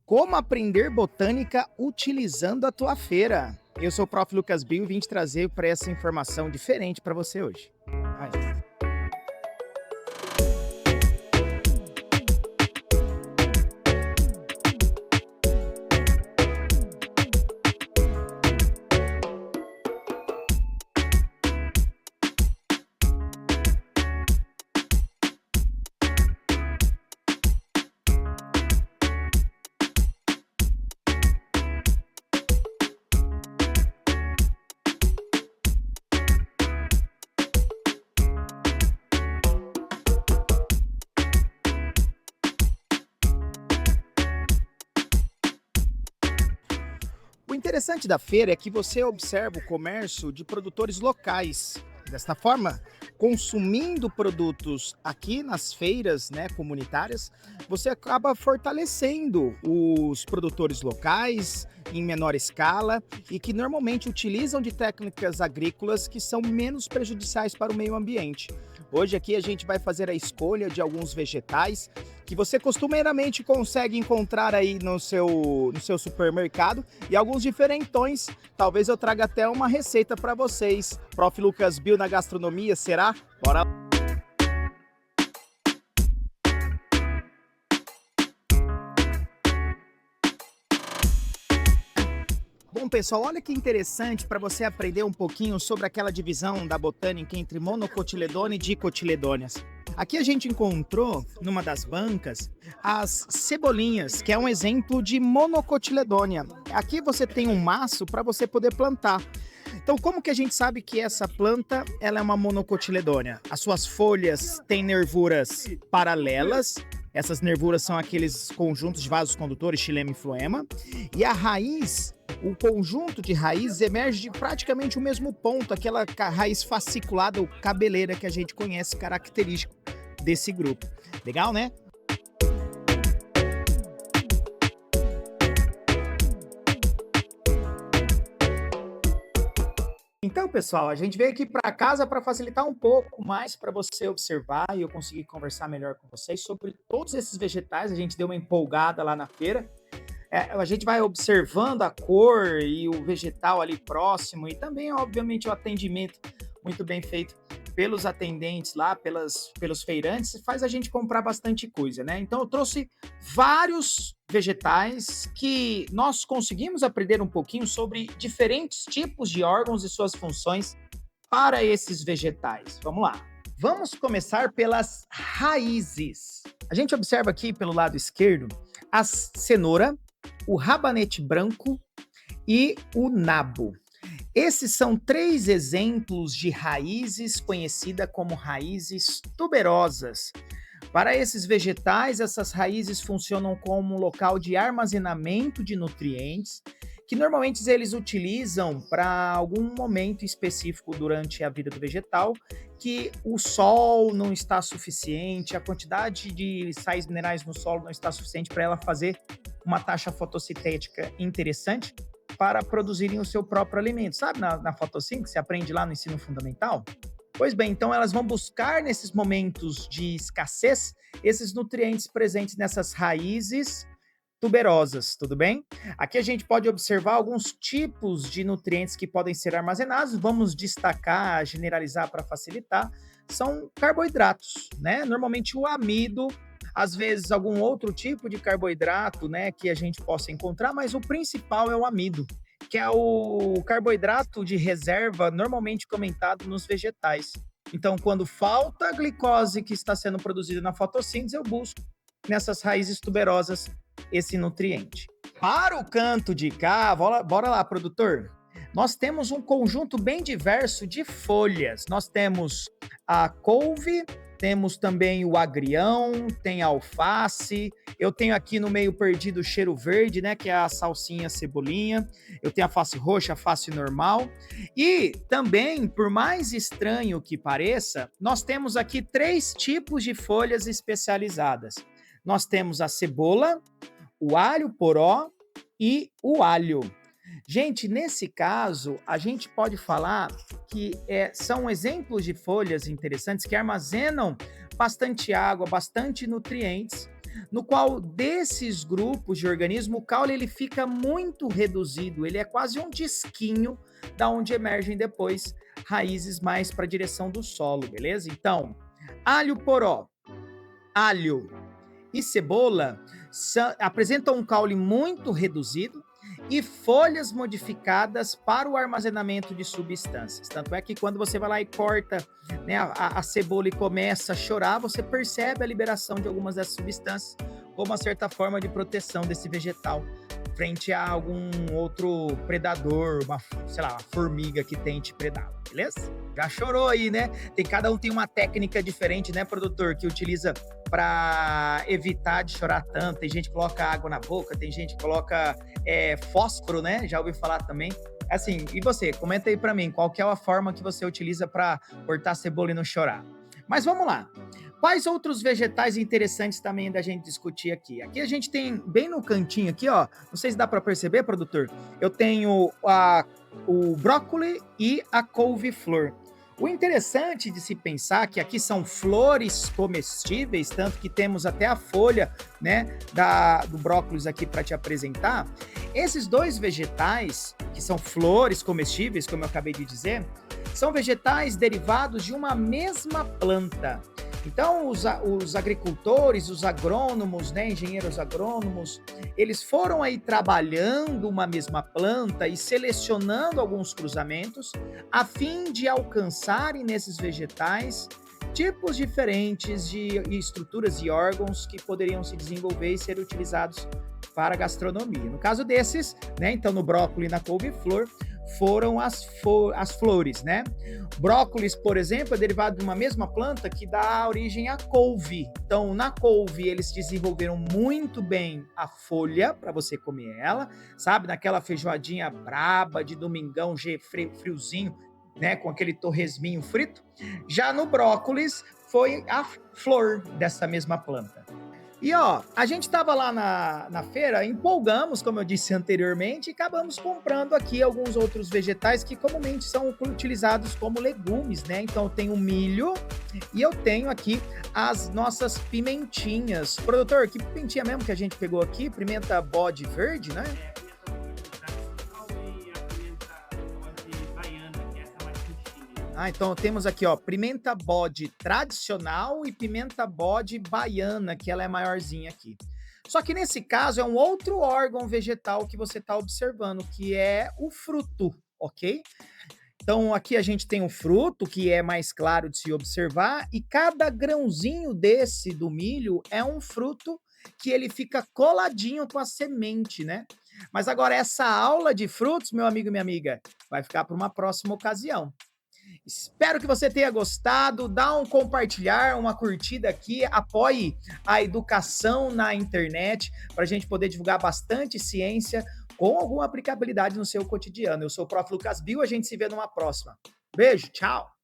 Como aprender botânica utilizando a tua feira? Eu sou o Prof. Lucas Bill e vim te trazer para essa informação diferente para você hoje. Vai. O interessante da feira é que você observa o comércio de produtores locais. Desta forma, consumindo produtos aqui nas feiras, né, comunitárias, você acaba fortalecendo os produtores locais em menor escala e que normalmente utilizam de técnicas agrícolas que são menos prejudiciais para o meio ambiente. Hoje aqui a gente vai fazer a escolha de alguns vegetais que você costumeiramente consegue encontrar aí no seu supermercado e alguns diferentões. Talvez eu traga até uma receita para vocês. Prof. Lucas Bill na gastronomia, será? Bora lá. Bom, pessoal, olha que interessante para você aprender um pouquinho sobre aquela divisão da botânica entre monocotiledôneas e dicotiledôneas. Aqui a gente encontrou, numa das bancas, as cebolinhas, que é um exemplo de monocotiledônea. Aqui você tem um maço para você poder plantar. Então, como que a gente sabe que essa planta ela é uma monocotiledônea? As suas folhas têm nervuras paralelas. Essas nervuras são aqueles conjuntos de vasos condutores, xilema e floema. E a raiz, o conjunto de raízes emerge de praticamente o mesmo ponto, aquela raiz fasciculada ou cabeleira que a gente conhece, característico desse grupo. Legal, né? Então, pessoal, a gente veio aqui para casa para facilitar um pouco mais para você observar e eu conseguir conversar melhor com vocês sobre todos esses vegetais. A gente deu uma empolgada lá na feira. A gente vai observando a cor e o vegetal ali próximo e também, obviamente, o atendimento muito bem feito pelos atendentes lá, pelos feirantes, faz a gente comprar bastante coisa, né? Então, eu trouxe vários vegetais que nós conseguimos aprender um pouquinho sobre diferentes tipos de órgãos e suas funções para esses vegetais. Vamos lá. Vamos começar pelas raízes. A gente observa aqui pelo lado esquerdo a cenoura, o rabanete branco e o nabo. Esses são três exemplos de raízes conhecidas como raízes tuberosas. Para esses vegetais, essas raízes funcionam como um local de armazenamento de nutrientes, que normalmente eles utilizam para algum momento específico durante a vida do vegetal, que o sol não está suficiente, a quantidade de sais minerais no solo não está suficiente para ela fazer uma taxa fotossintética interessante para produzirem o seu próprio alimento. Sabe na fotossíntese, você aprende lá no ensino fundamental? Pois bem, então elas vão buscar nesses momentos de escassez esses nutrientes presentes nessas raízes tuberosas, tudo bem? Aqui a gente pode observar alguns tipos de nutrientes que podem ser armazenados. Vamos destacar, generalizar para facilitar. São carboidratos, né? Normalmente o amido, às vezes algum outro tipo de carboidrato, né, que a gente possa encontrar, mas o principal é o amido, que é o carboidrato de reserva normalmente comentado nos vegetais. Então, quando falta a glicose que está sendo produzida na fotossíntese, eu busco nessas raízes tuberosas esse nutriente. Para o canto de cá, bora lá, produtor. Nós temos um conjunto bem diverso de folhas. Nós temos a couve, temos também o agrião, tem a alface, eu tenho aqui no meio perdido o cheiro verde, né, que é a salsinha cebolinha, eu tenho a face roxa, a face normal, e também, por mais estranho que pareça, nós temos aqui três tipos de folhas especializadas. Nós temos a cebola, o alho poró e o alho. Gente, nesse caso, a gente pode falar que são exemplos de folhas interessantes que armazenam bastante água, bastante nutrientes, no qual desses grupos de organismo, o caule ele fica muito reduzido, ele é quase um disquinho da onde emergem depois raízes mais para a direção do solo, beleza? Então, alho poró, alho e cebola apresentam um caule muito reduzido e folhas modificadas para o armazenamento de substâncias. Tanto é que quando você vai lá e corta, né, a cebola e começa a chorar, você percebe a liberação de algumas dessas substâncias como uma certa forma de proteção desse vegetal frente a algum outro predador, sei lá, uma formiga que tente predá-lo, beleza? Já chorou aí, né? Cada um tem uma técnica diferente, né, produtor, que utiliza para evitar de chorar tanto. Tem gente que coloca água na boca, tem gente que coloca fósforo, né? Já ouvi falar também. Assim, e você? Comenta aí para mim, qual que é a forma que você utiliza para cortar a cebola e não chorar? Mas vamos lá. Quais outros vegetais interessantes também da gente discutir aqui? Aqui a gente tem, bem no cantinho aqui, ó, não sei se dá para perceber, produtor, eu tenho o brócolis e a couve-flor. O interessante de se pensar que aqui são flores comestíveis, tanto que temos até a folha, né, do brócolis aqui para te apresentar. Esses dois vegetais, que são flores comestíveis, como eu acabei de dizer, são vegetais derivados de uma mesma planta. Então, os agricultores, os agrônomos, né, engenheiros agrônomos, eles foram aí trabalhando uma mesma planta e selecionando alguns cruzamentos a fim de alcançarem nesses vegetais tipos diferentes de estruturas e órgãos que poderiam se desenvolver e ser utilizados para a gastronomia. No caso desses, né, então no brócolis e na couve-flor, foram as flores, né? Brócolis, por exemplo, é derivado de uma mesma planta que dá origem à couve. Então, na couve, eles desenvolveram muito bem a folha para você comer ela, sabe? Naquela feijoadinha braba de domingão, friozinho, né? Com aquele torresminho frito. Já no brócolis, foi a flor dessa mesma planta. E ó, a gente estava lá na feira, empolgamos, como eu disse anteriormente, e acabamos comprando aqui alguns outros vegetais que comumente são utilizados como legumes, né? Então eu tenho milho e eu tenho aqui as nossas pimentinhas. Produtor, que pimentinha mesmo que a gente pegou aqui? Pimenta bode verde, né? Ah, então temos aqui, ó, pimenta bode tradicional e pimenta bode baiana, que ela é maiorzinha aqui. Só que nesse caso é um outro órgão vegetal que você está observando, que é o fruto, ok? Então aqui a gente tem o fruto, que é mais claro de se observar, e cada grãozinho desse do milho é um fruto que ele fica coladinho com a semente, né? Mas agora essa aula de frutos, meu amigo e minha amiga, vai ficar para uma próxima ocasião. Espero que você tenha gostado. Dá um compartilhar, uma curtida aqui. Apoie a educação na internet para a gente poder divulgar bastante ciência com alguma aplicabilidade no seu cotidiano. Eu sou o Prof. Lucas Bill. A gente se vê numa próxima. Beijo, tchau.